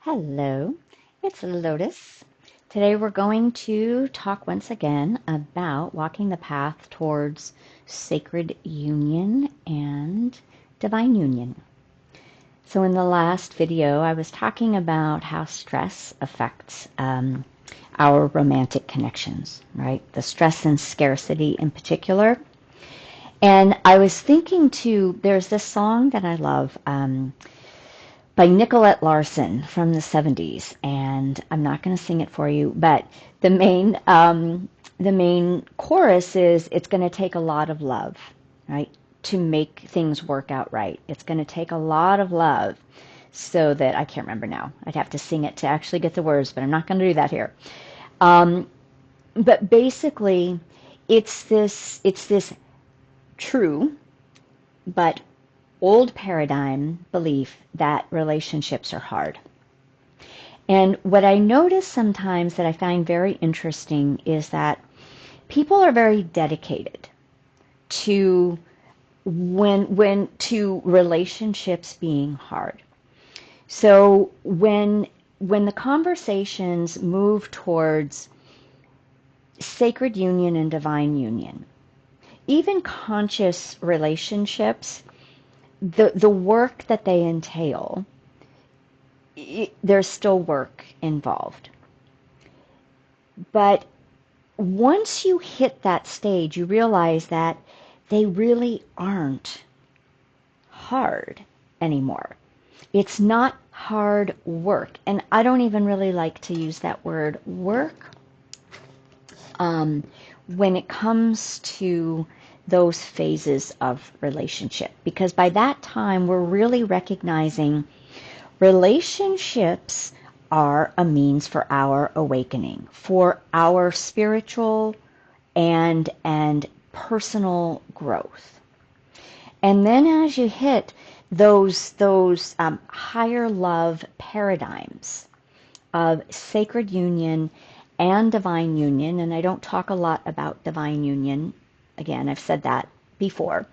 Hello, it's Lotus. Today we're going to talk once again about walking the path towards sacred union and divine union. So in the last video, I was talking about how stress affects our romantic connections, right? The stress and scarcity in particular. And I was thinking too, there's this song that I love, by Nicolette Larson from the 70s, and I'm not going to sing it for you, but the main chorus is, it's going to take a lot of love, right, to make things work out right. It's going to take a lot of love so that, I can't remember now. I'd have to sing it to actually get the words, but I'm not going to do that here. But basically, it's this true but old paradigm belief that relationships are hard. And what I notice sometimes that I find very interesting is that people are very dedicated to to relationships being hard. So when the conversations move towards sacred union and divine union, even conscious relationships, the work that they entail, there's still work involved. But once you hit that stage, you realize that they really aren't hard anymore. It's not hard work. And I don't even really like to use that word work when it comes to those phases of relationship, because by that time we're really recognizing relationships are a means for our awakening, for our spiritual and personal growth. And then as you hit those higher love paradigms of sacred union and divine union, and I don't talk a lot about divine union. Again, I've said that before,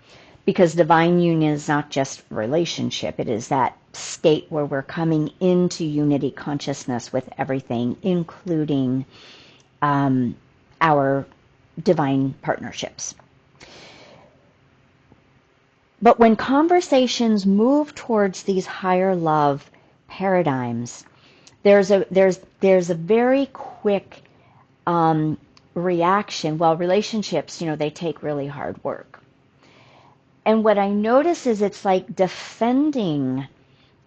because divine union is not just relationship. It is that state where we're coming into unity consciousness with everything, including our divine partnerships. But when conversations move towards these higher love paradigms, there's a very quick reaction. Well, relationships, they take really hard work. And what I notice is it's like defending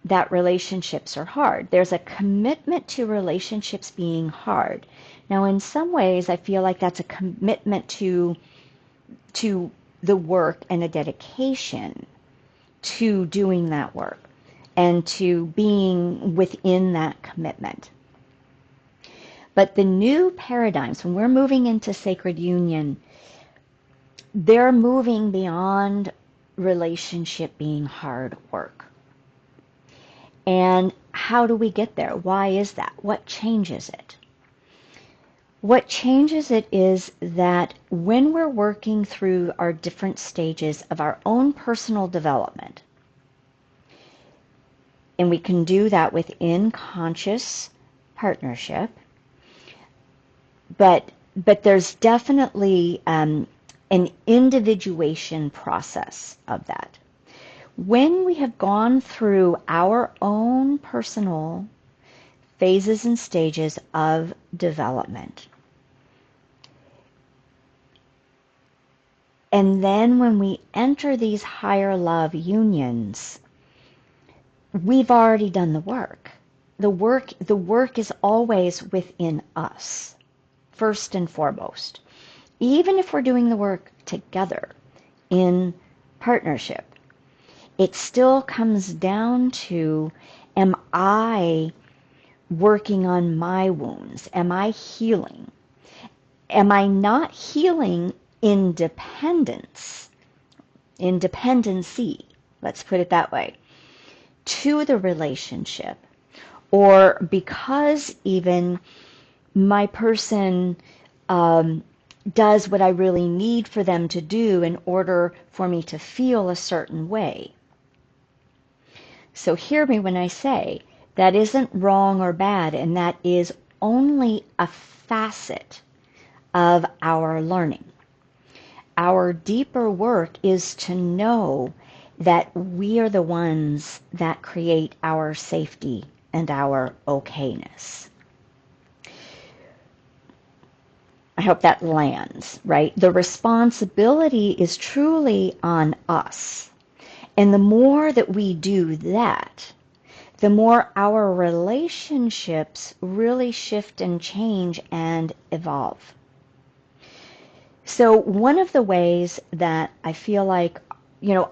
that relationships are hard. There's a commitment to relationships being hard. Now, in some ways, I feel like that's a commitment to the work and a dedication to doing that work and to being within that commitment. But the new paradigms, when we're moving into sacred union, they're moving beyond relationship being hard work. And how do we get there? Why is that? What changes it? What changes it is that when we're working through our different stages of our own personal development, and we can do that within conscious partnership, but there's definitely an individuation process of that. When we have gone through our own personal phases and stages of development, and then when we enter these higher love unions, we've already done the work. The work is always within us, first and foremost. Even if we're doing the work together in partnership, it still comes down to, am I working on my wounds? Am I healing? Am I not healing independency, let's put it that way, to the relationship? Or because even my person does what I really need for them to do in order for me to feel a certain way. So hear me when I say That isn't wrong or bad, and that is only a facet of our learning. Our deeper work is to know that we are the ones that create our safety and our okayness. I hope that lands, right? The responsibility is truly on us. And the more that we do that, the more our relationships really shift and change and evolve. So one of the ways that I feel like,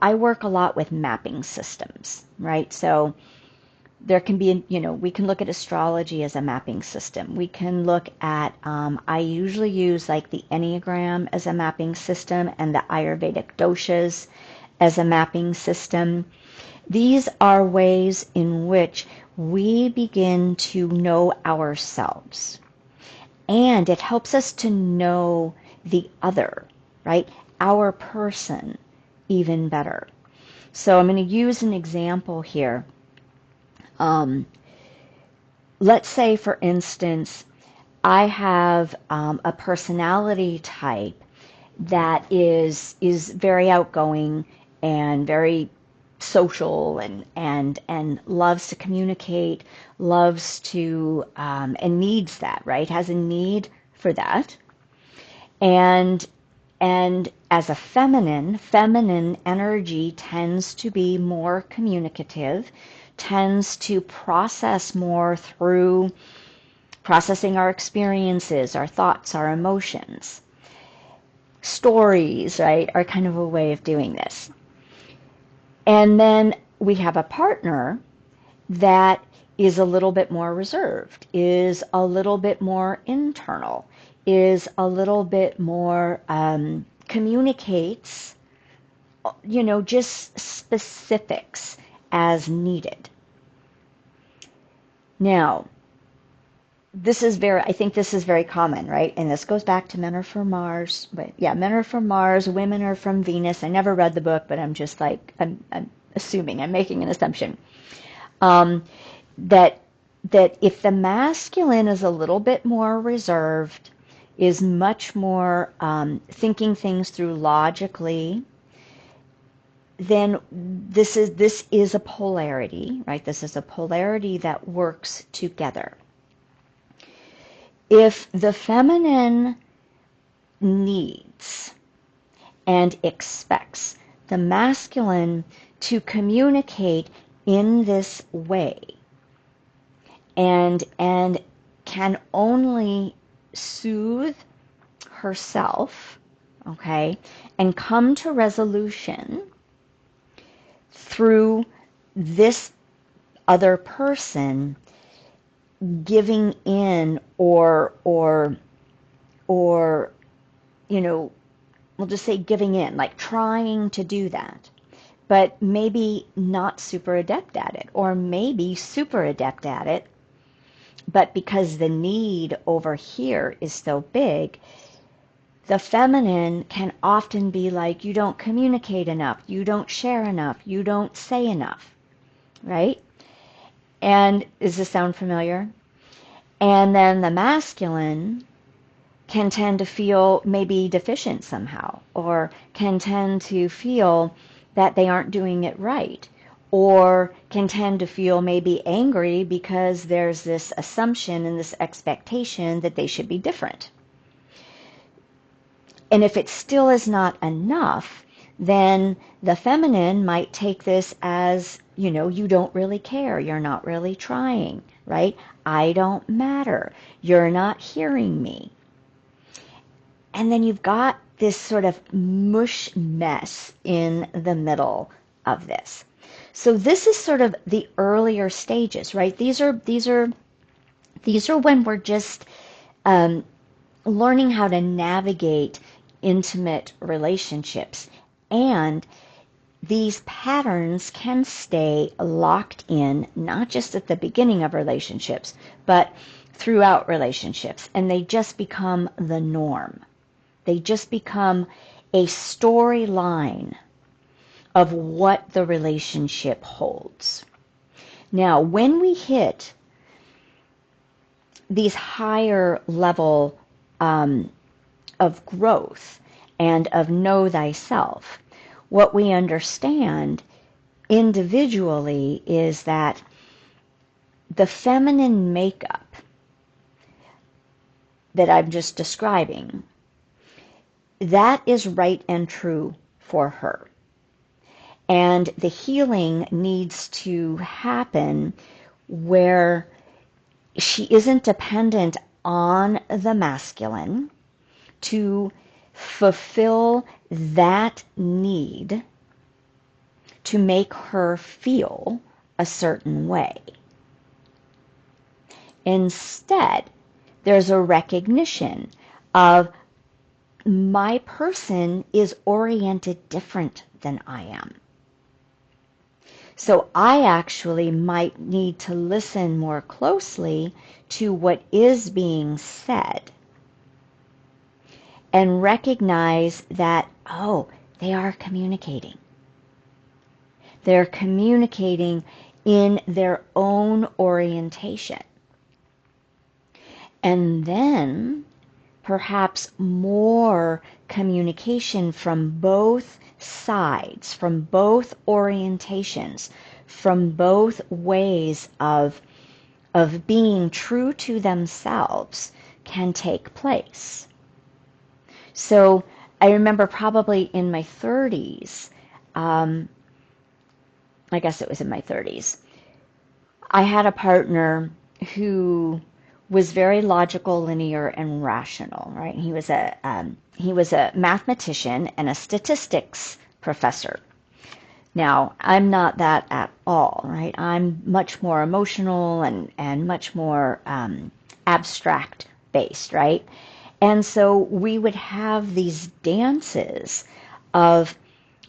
I work a lot with mapping systems, right? So there can be, we can look at astrology as a mapping system. We can look at, I usually use like the Enneagram as a mapping system and the Ayurvedic doshas as a mapping system. These are ways in which we begin to know ourselves. And it helps us to know the other, right? Our person even better. So I'm going to use an example here. Let's say, for instance, I have a personality type that is very outgoing and very social and loves to communicate, loves to and needs that, right? Has a need for that. And as a feminine energy tends to be more communicative, tends to process more through processing our experiences, our thoughts, our emotions. Stories, right, are kind of a way of doing this. And then we have a partner that is a little bit more reserved, is a little bit more internal, is a little bit more communicates, just specifics as needed. Now, I think this is very common, right? And this goes back to men are from Mars. But yeah, men are from Mars, women are from Venus. I never read the book, but I'm just like, I'm assuming, I'm making an assumption. That if the masculine is a little bit more reserved, is much more thinking things through logically, then this is a polarity, right? This is a polarity that works together. If the feminine needs and expects the masculine to communicate in this way and can only soothe herself, okay, and come to resolution through this other person giving in or we'll just say giving in, like trying to do that, but maybe not super adept at it, or maybe super adept at it, but because the need over here is so big, the feminine can often be like, you don't communicate enough, you don't share enough, you don't say enough, right? And does this sound familiar? And then the masculine can tend to feel maybe deficient somehow, or can tend to feel that they aren't doing it right, or can tend to feel maybe angry because there's this assumption and this expectation that they should be different. And if it still is not enough, then the feminine might take this as, you don't really care, you're not really trying, right? I don't matter, you're not hearing me. And then you've got this sort of mush mess in the middle of this. So this is sort of the earlier stages, right? These are when we're just learning how to navigate intimate relationships. And these patterns can stay locked in, not just at the beginning of relationships, but throughout relationships. And they just become the norm. They just become a storyline of what the relationship holds. Now, when we hit these higher level of growth and of know thyself, what we understand individually is that the feminine makeup that I'm just describing, that is right and true for her. And the healing needs to happen where she isn't dependent on the masculine to fulfill that need to make her feel a certain way. Instead, there's a recognition of my person is oriented different than I am. So I actually might need to listen more closely to what is being said and recognize that, oh, they are communicating. They're communicating in their own orientation. And then perhaps more communication from both sides, from both orientations, from both ways of being true to themselves can take place. So I remember probably in my 30s, I guess it was in my 30s, I had a partner who was very logical, linear, and rational, right? He was a mathematician and a statistics professor. Now, I'm not that at all, right? I'm much more emotional and much more abstract based, right? And so we would have these dances of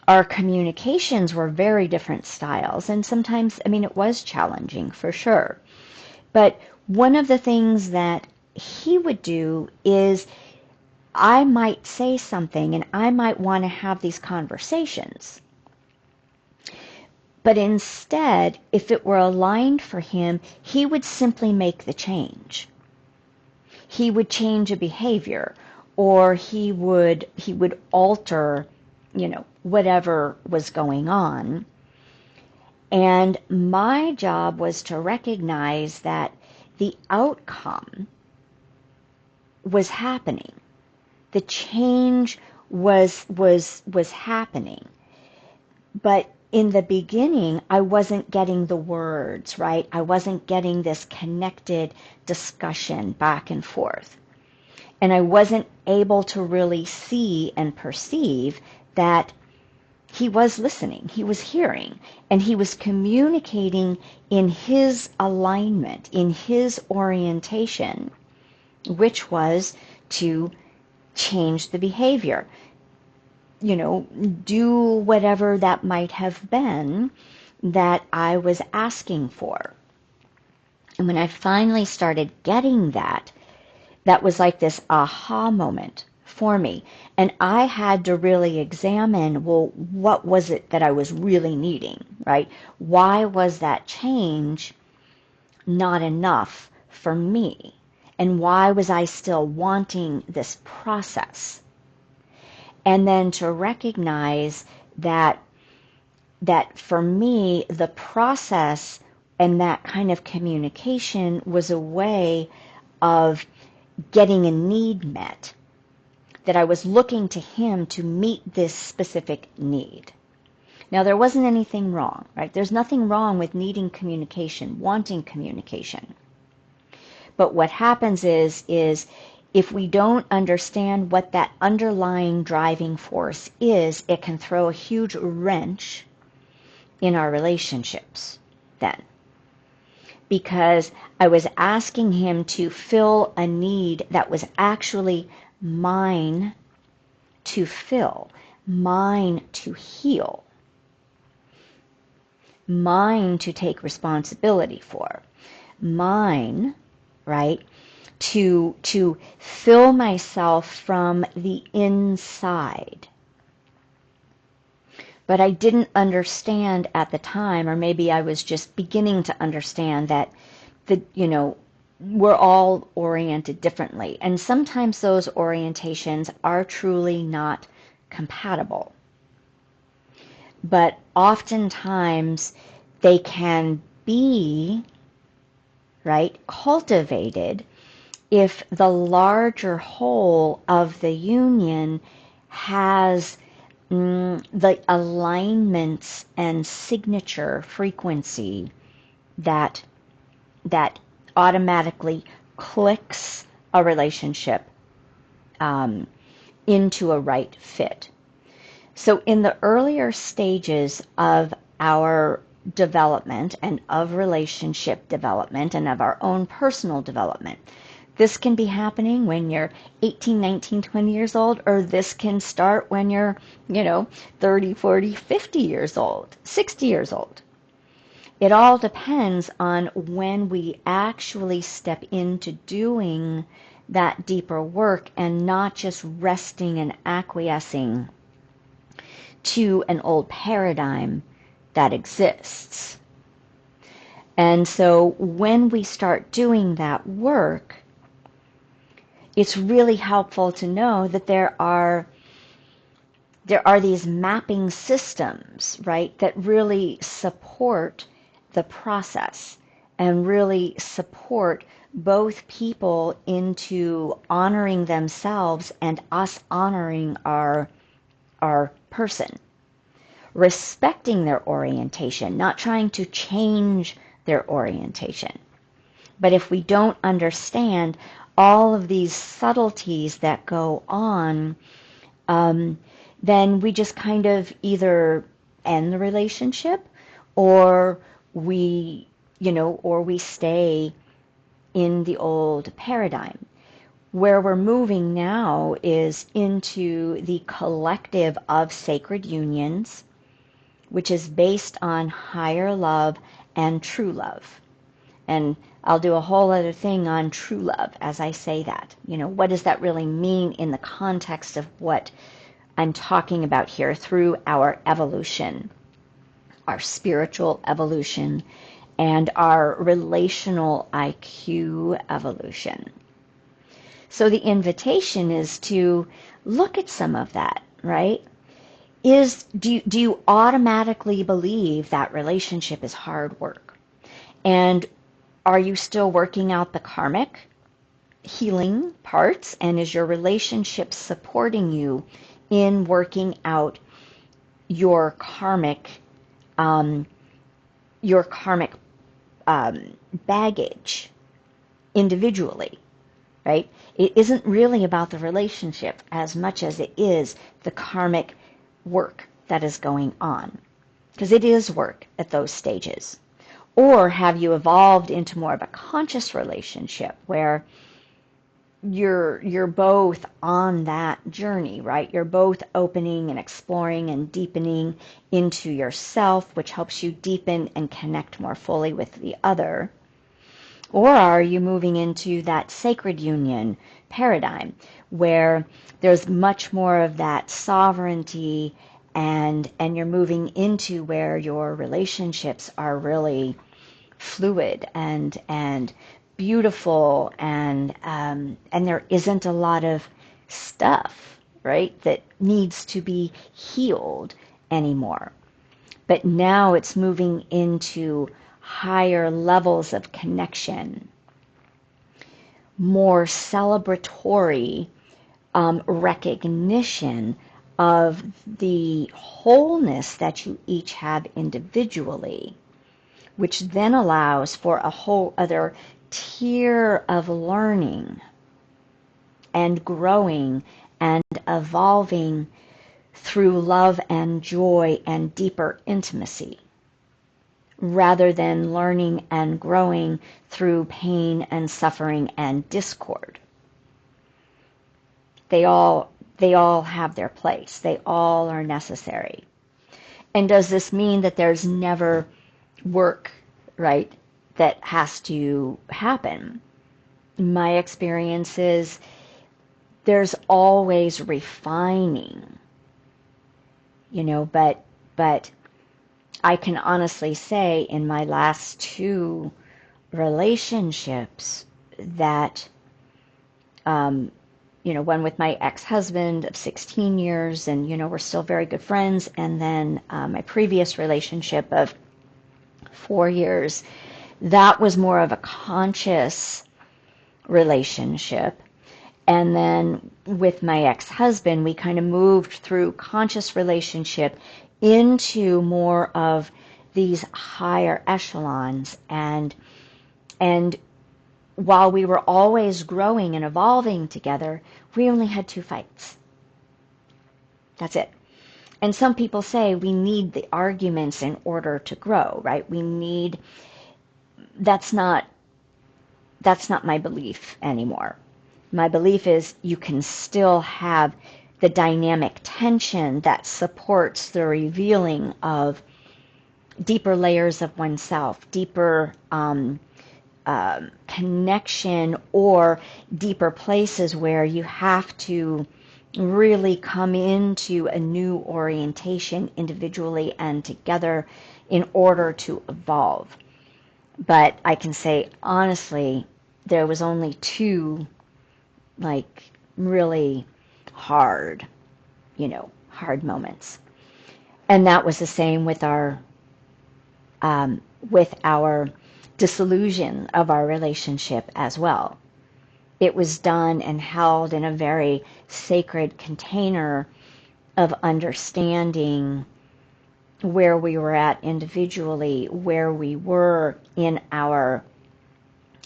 our communications were very different styles. And sometimes, I mean, it was challenging for sure. But one of the things that he would do is I might say something and I might want to have these conversations. But instead, if it were aligned for him, he would simply make the change. He would change a behavior, or he would alter, whatever was going on. And my job was to recognize that the outcome was happening. The change was happening. But in the beginning, I wasn't getting the words, right? I wasn't getting this connected discussion back and forth. And I wasn't able to really see and perceive that he was listening, he was hearing, and he was communicating in his alignment, in his orientation, which was to change the behavior. Do whatever that might have been that I was asking for. And when I finally started getting that, that was like this aha moment for me. And I had to really examine, well, what was it that I was really needing, right? Why was that change not enough for me? And why was I still wanting this process? And then to recognize that for me, the process and that kind of communication was a way of getting a need met, that I was looking to him to meet this specific need. Now, there wasn't anything wrong, right? There's nothing wrong with needing communication, wanting communication. But what happens is if we don't understand what that underlying driving force is, it can throw a huge wrench in our relationships then. Because I was asking him to fill a need that was actually mine to fill, mine to heal, mine to take responsibility for, mine, right, to fill myself from the inside. But I didn't understand at the time, or maybe I was just beginning to understand that we're all oriented differently. And sometimes those orientations are truly not compatible. But oftentimes they can be, right, cultivated if the larger whole of the union has the alignments and signature frequency that automatically clicks a relationship into a right fit. So in the earlier stages of our development and of relationship development and of our own personal development, this can be happening when you're 18, 19, 20 years old, or this can start when you're, 30, 40, 50 years old, 60 years old. It all depends on when we actually step into doing that deeper work and not just resting and acquiescing to an old paradigm that exists. And so when we start doing that work, it's really helpful to know that there are these mapping systems, right, that really support the process and really support both people into honoring themselves and us honoring our person, respecting their orientation, not trying to change their orientation. But if we don't understand all of these subtleties that go on, then we just kind of either end the relationship, or we stay in the old paradigm. Where we're moving now is into the collective of sacred unions, which is based on higher love and true love. And I'll do a whole other thing on true love as I say that. What does that really mean in the context of what I'm talking about here through our evolution, our spiritual evolution, and our relational IQ evolution. So the invitation is to look at some of that, right? Do you automatically believe that relationship is hard work? And are you still working out the karmic healing parts? And is your relationship supporting you in working out your karmic baggage individually, right? It isn't really about the relationship as much as it is the karmic work that is going on, because it is work at those stages. Or have you evolved into more of a conscious relationship where you're both on that journey, right? You're both opening and exploring and deepening into yourself, which helps you deepen and connect more fully with the other. Or are you moving into that sacred union paradigm where there's much more of that sovereignty, and you're moving into where your relationships are really fluid and beautiful, and there isn't a lot of stuff, right, that needs to be healed anymore. But now it's moving into higher levels of connection, more celebratory recognition of the wholeness that you each have individually, which then allows for a whole other tier of learning and growing and evolving through love and joy and deeper intimacy, rather than learning and growing through pain and suffering and discord. They all have their place. They all are necessary. And does this mean that there's never work, right, that has to happen? My experience is there's always refining, but But I can honestly say in my last 2 relationships that, one with my ex-husband of 16 years, and, we're still very good friends. And then my previous relationship of 4 years, that was more of a conscious relationship. And then with my ex-husband, we kind of moved through conscious relationship into more of these higher echelons. And while we were always growing and evolving together, we only had 2 fights. That's it. And some people say we need the arguments in order to grow, right? That's not my belief anymore. My belief is you can still have the dynamic tension that supports the revealing of deeper layers of oneself, deeper connection, or deeper places where you have to really come into a new orientation individually and together in order to evolve. But I can say honestly, there was only 2 really hard moments. And that was the same with our disillusion of our relationship as well. It was done and held in a very sacred container of understanding where we were at individually, where we were in our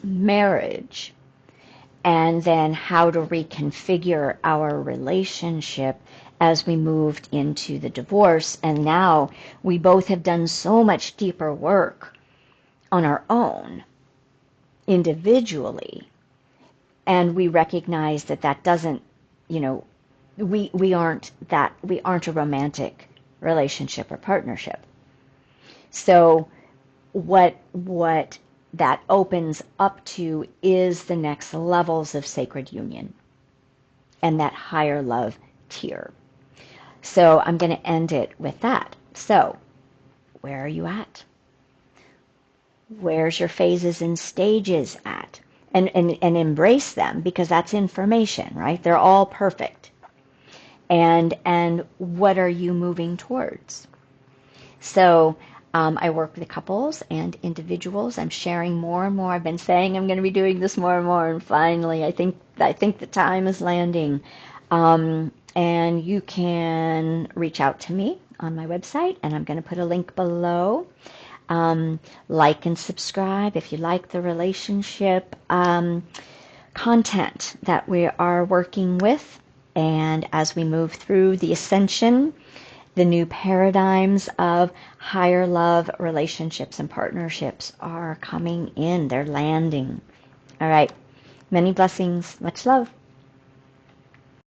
marriage, and then how to reconfigure our relationship as we moved into the divorce. And now we both have done so much deeper work on our own, individually, and we recognize that doesn't, we aren't a romantic relationship or partnership. So what that opens up to is the next levels of sacred union and that higher love tier. So I'm going to end it with that. So where are you at? Where's your phases and stages at? And embrace them, because that's information, right? They're all perfect. And what are you moving towards? So I work with couples and individuals. I'm sharing more and more. I've been saying I'm going to be doing this more and more, and finally I think the time is landing. And you can reach out to me on my website, and I'm going to put a link below. Like and subscribe if you like the relationship content that we are working with. And as we move through the ascension, the new paradigms of higher love relationships and partnerships are coming in. They're landing. All right. Many blessings. Much love.